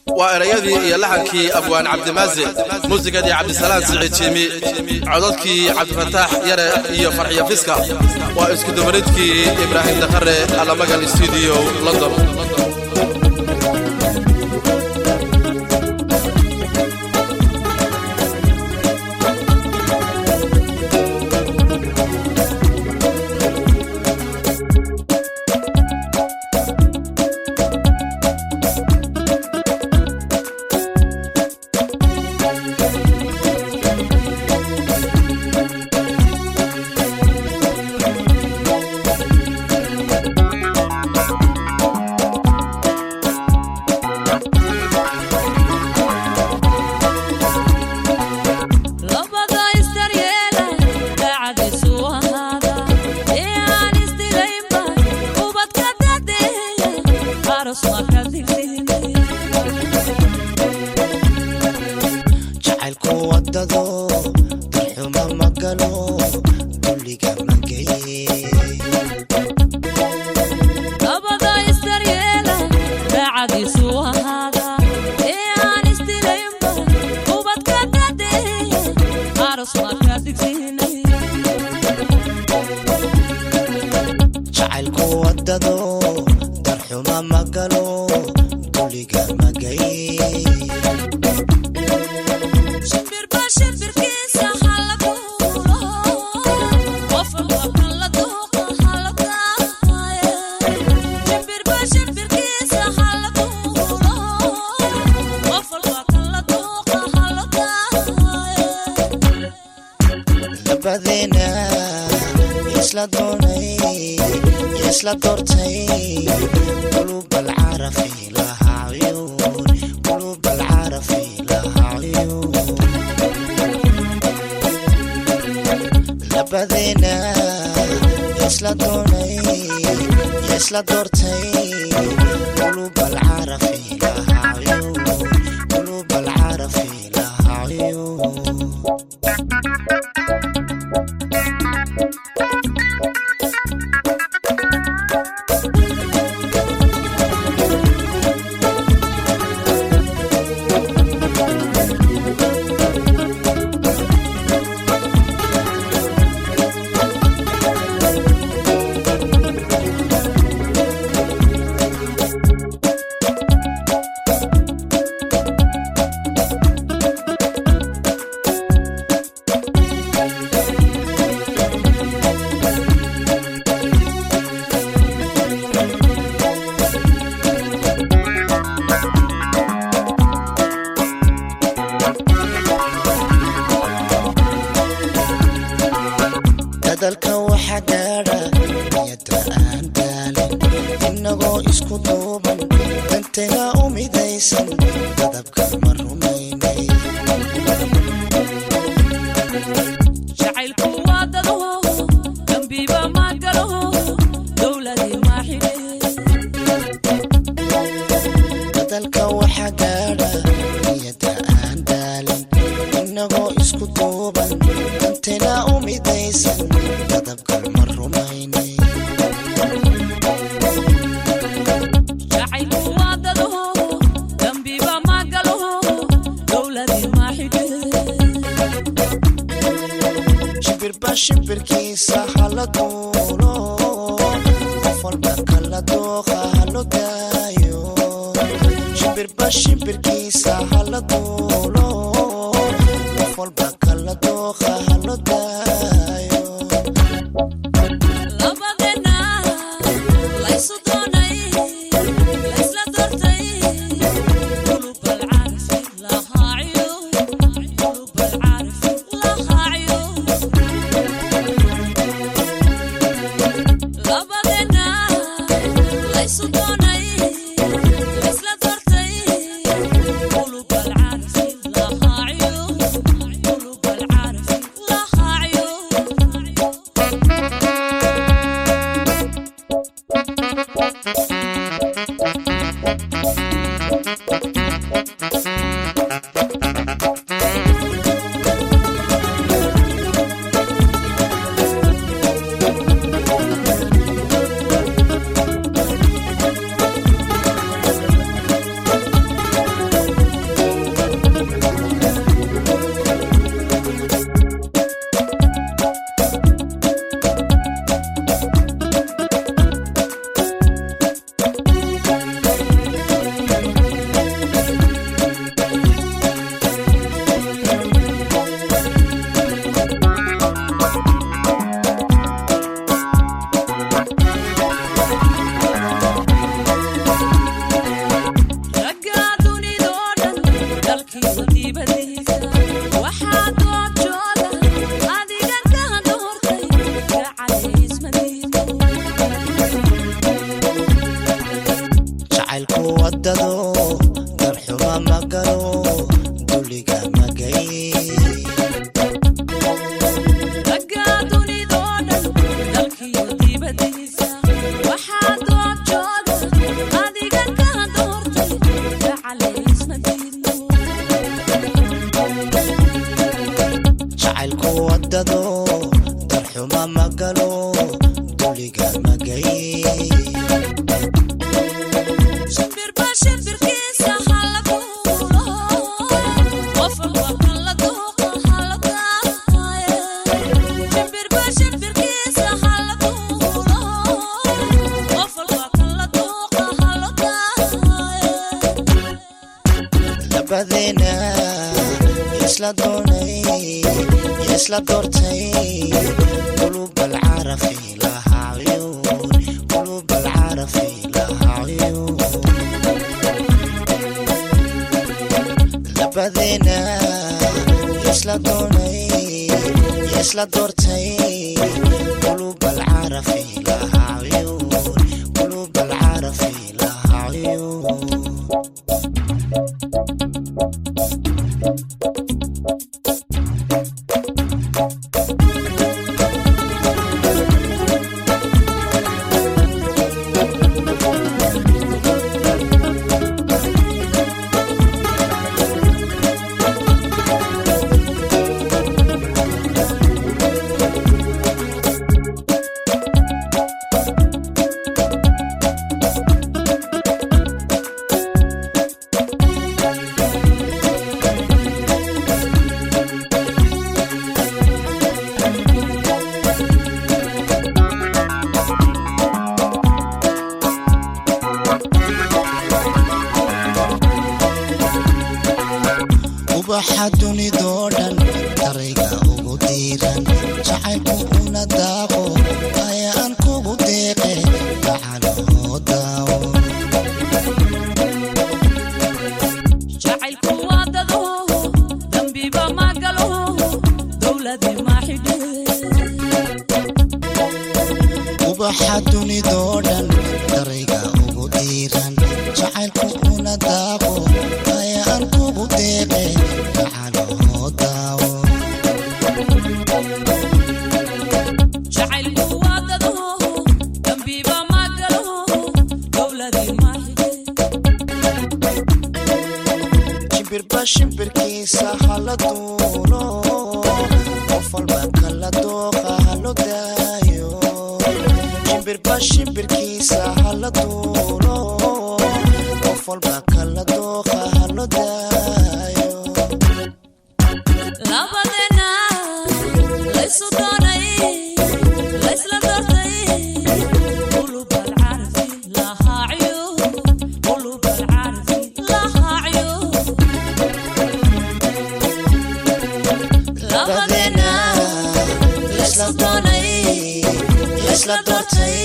وأريدي يلحنكي أبوان عبد المازن موسيقى دي عبد السلام سعيد شيمي عددكي عبد الفتاح يرى فرحية فيسكا وإسكو دمرتكي إبراهيم دخري على مقال الاستوديو لندن. يسلا دورتي قلوب العرف لها عيون قلوب العرف لها عيون لبذينا يسلا دورتي قلوب العرف لها عيون قلوب العرف لها عيون wadado darxuma magalo duliga magay jacaylku wadado darxuma magalo duliga magay labadena isla doortay qulub alcarafi laha uyun qulub alcarafi laha uyun labadena isla doortay qulub alcarafi laha uyun qulub alcarafi laha uyun ubaxa dunidoo dhan darayga ugu diiran jacaylku una daaqo ayaan kugu deeqe gacaloo daawo jacaylku wadado dambiba magalo dowladi maaxidhe ubaxa dunidoo dhan darayga ugu diiran jacaylku una daaqo ayaan kugu deeqe gacaloo daawo jacaylku wadado dambiba magalo dowladi maaxidhe shimbirba shimbirkiisa hala duulo qof walba kala dooqa halo daayo shimbirba shimbirkiisa hala duulo qof walba kala dooqa halo daayo labadena laysu doonay laysla doortay qulub alcarafi laha uyun qulub alcarafi laha uyun labadena laysu doonay laysla doortay